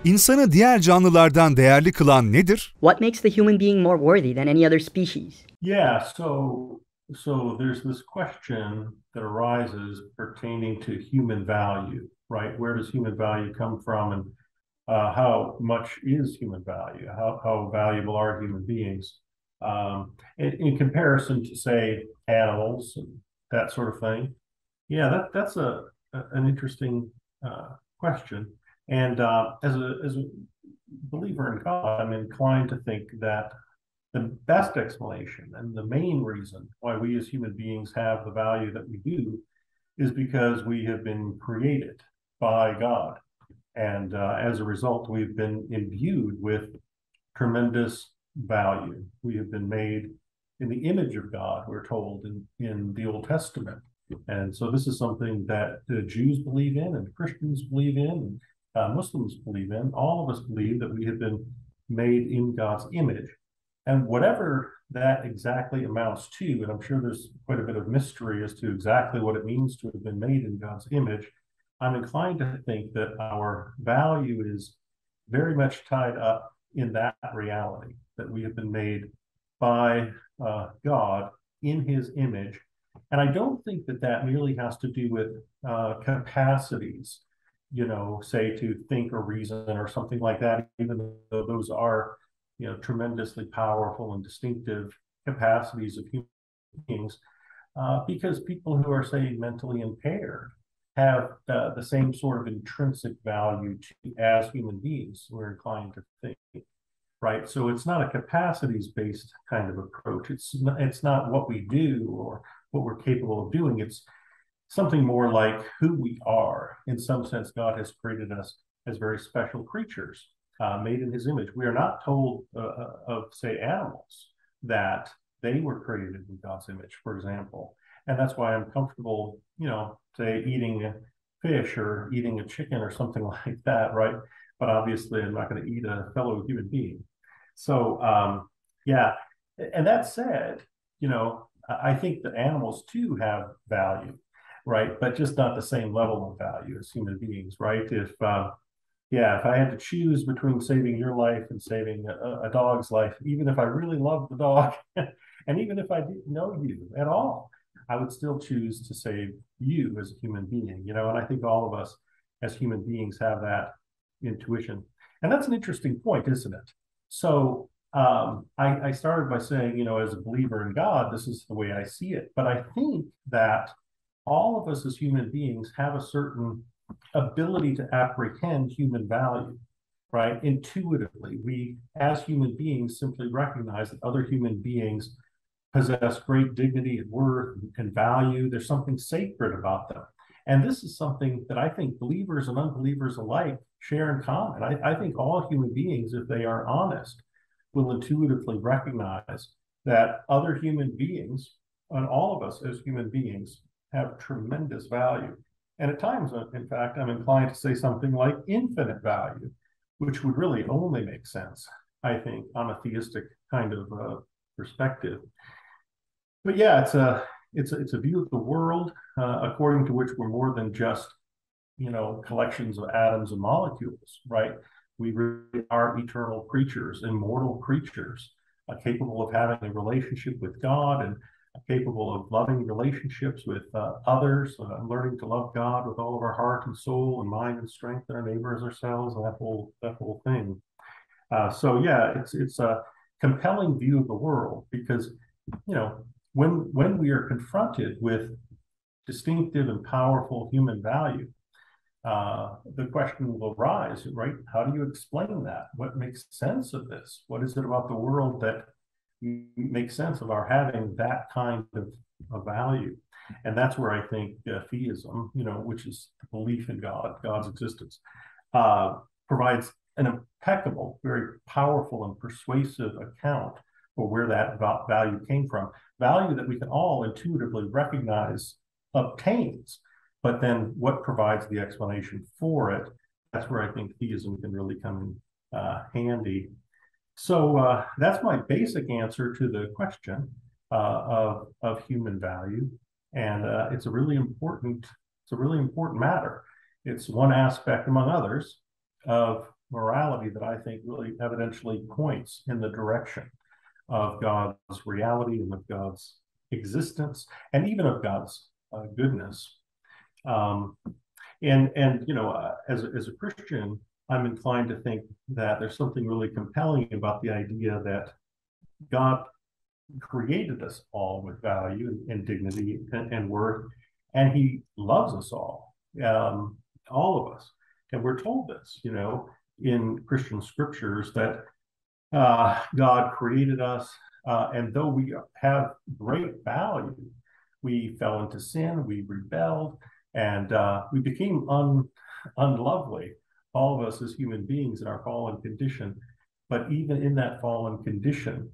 İnsanı diğer canlılardan değerli kılan nedir? What makes the human being more worthy than any other species? Yeah, so there's this question that arises pertaining to human value, right? Where does human value come from, and how much is human value? How valuable are human beings in comparison to, say, animals and that sort of thing? Yeah, that's an interesting question. And as a believer in God, I'm inclined to think that the best explanation and the main reason why we as human beings have the value that we do is because we have been created by God. And as a result, we've been imbued with tremendous value. We have been made in the image of God, we're told in the Old Testament. And so this is something that the Jews believe in, and Christians believe in, and Muslims believe in. All of us believe that we have been made in God's image. And whatever that exactly amounts to, and I'm sure there's quite a bit of mystery as to exactly what it means to have been made in God's image, I'm inclined to think that our value is very much tied up in that reality, that we have been made by God in his image. And I don't think that that merely has to do with capacities, say to think or reason or something like that, even though those are, tremendously powerful and distinctive capacities of human beings, because people who are, say, mentally impaired have the same sort of intrinsic value as human beings, we're inclined to think, right? So it's not a capacities-based kind of approach. It's not what we do or what we're capable of doing. It's something more like who we are. In some sense, God has created us as very special creatures, made in his image. We are not told of, say, animals that they were created in God's image, for example. And that's why I'm comfortable, say, eating a fish or eating a chicken or something like that, right? But obviously, I'm not going to eat a fellow human being. So, yeah. And that said, I think that animals too have value, right? But just not the same level of value as human beings, right? If I had to choose between saving your life and saving a dog's life, even if I really loved the dog, and even if I didn't know you at all, I would still choose to save you as a human being, and I think all of us as human beings have that intuition. And that's an interesting point, isn't it? So I started by saying, as a believer in God, this is the way I see it. But I think that all of us as human beings have a certain ability to apprehend human value, right? Intuitively, we as human beings simply recognize that other human beings possess great dignity and worth and value. There's something sacred about them. And this is something that I think believers and unbelievers alike share in common. I think all human beings, if they are honest, will intuitively recognize that other human beings, and all of us as human beings, have tremendous value. And at times, in fact, I'm inclined to say something like infinite value, which would really only make sense, I think, on a theistic kind of perspective. But yeah, it's a view of the world according to which we're more than just collections of atoms and molecules, right? We really are eternal creatures, immortal creatures, capable of having a relationship with God and capable of loving relationships with others, learning to love God with all of our heart and soul and mind and strength, and our neighbor as ourselves, and that whole thing. So yeah, it's a compelling view of the world because when we are confronted with distinctive and powerful human value, the question will arise, right? How do you explain that? What makes sense of this? What is it about the world that makes sense of our having that kind of value? And that's where I think theism, which is the belief in God's existence, provides an impeccable, very powerful and persuasive account for where that value came from. Value that we can all intuitively recognize obtains, but then what provides the explanation for it? That's where I think theism can really come in handy. So that's my basic answer to the question of human value, and it's a really important matter. It's one aspect among others of morality that I think really evidentially points in the direction of God's reality and of God's existence, and even of God's goodness. And you know, as a Christian, I'm inclined to think that there's something really compelling about the idea that God created us all with value and dignity and worth, and He loves us all of us. And we're told this, you know, in Christian scriptures that God created us, and though we have great value, we fell into sin, we rebelled, and we became unlovely, all of us as human beings in our fallen condition. But even in that fallen condition,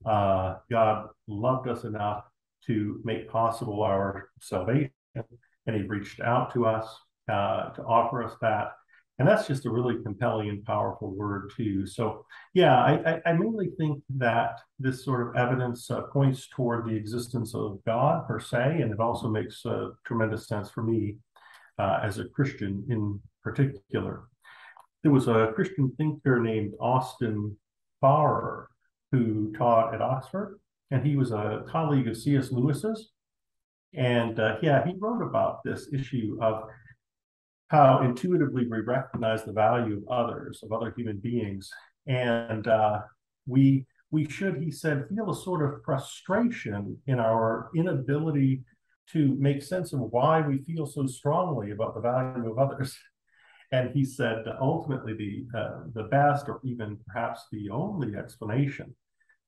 God loved us enough to make possible our salvation, and He reached out to us to offer us that. And that's just a really compelling and powerful word too. So yeah, I mainly think that this sort of evidence points toward the existence of God per se, and it also makes tremendous sense for me as a Christian in particular. There was a Christian thinker named Austin Farrer who taught at Oxford, and he was a colleague of C.S. Lewis's. And yeah, he wrote about this issue of how intuitively we recognize the value of others, of other human beings. And we should, he said, feel a sort of frustration in our inability to make sense of why we feel so strongly about the value of others. And he said ultimately the best, or even perhaps the only explanation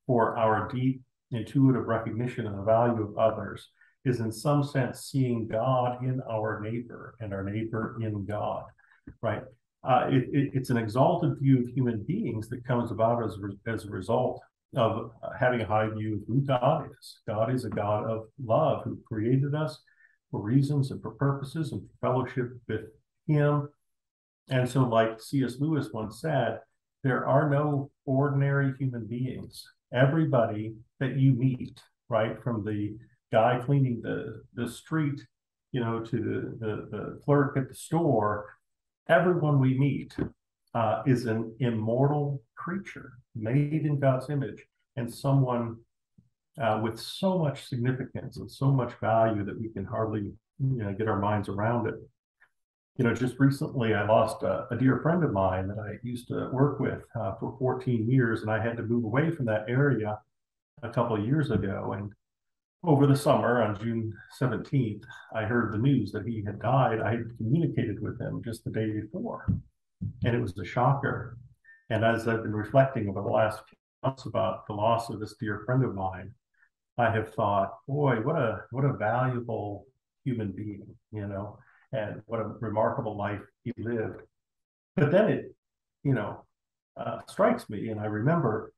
for our deep intuitive recognition of the value of others is in some sense seeing God in our neighbor and our neighbor in God, right? It's an exalted view of human beings that comes about as a result of having a high view of who God is. God is a God of love who created us for reasons and for purposes and for fellowship with Him. And so, like C.S. Lewis once said, there are no ordinary human beings. Everybody that you meet, right, from the guy cleaning the street, you know, to the clerk at the store, everyone we meet is an immortal creature made in God's image, and someone with so much significance and so much value that we can hardly, you know, get our minds around it. You know, just recently I lost a dear friend of mine that I used to work with for 14 years, and I had to move away from that area a couple of years ago. And over the summer, on June 17th, I heard the news that he had died. I had communicated with him just the day before, and it was a shocker. And as I've been reflecting over the last few months about the loss of this dear friend of mine, I have thought, boy, what a valuable human being, you know, and what a remarkable life he lived. But then it, you know, strikes me, and I remember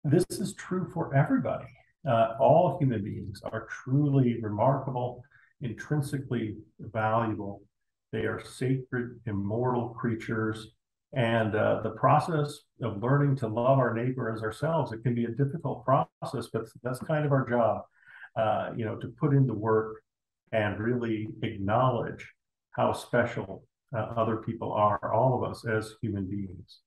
this is true for everybody. All human beings are truly remarkable, intrinsically valuable. They are sacred, immortal creatures. And the process of learning to love our neighbor as ourselves, it can be a difficult process, but that's kind of our job, you know, to put in the work and really acknowledge how special other people are, all of us as human beings.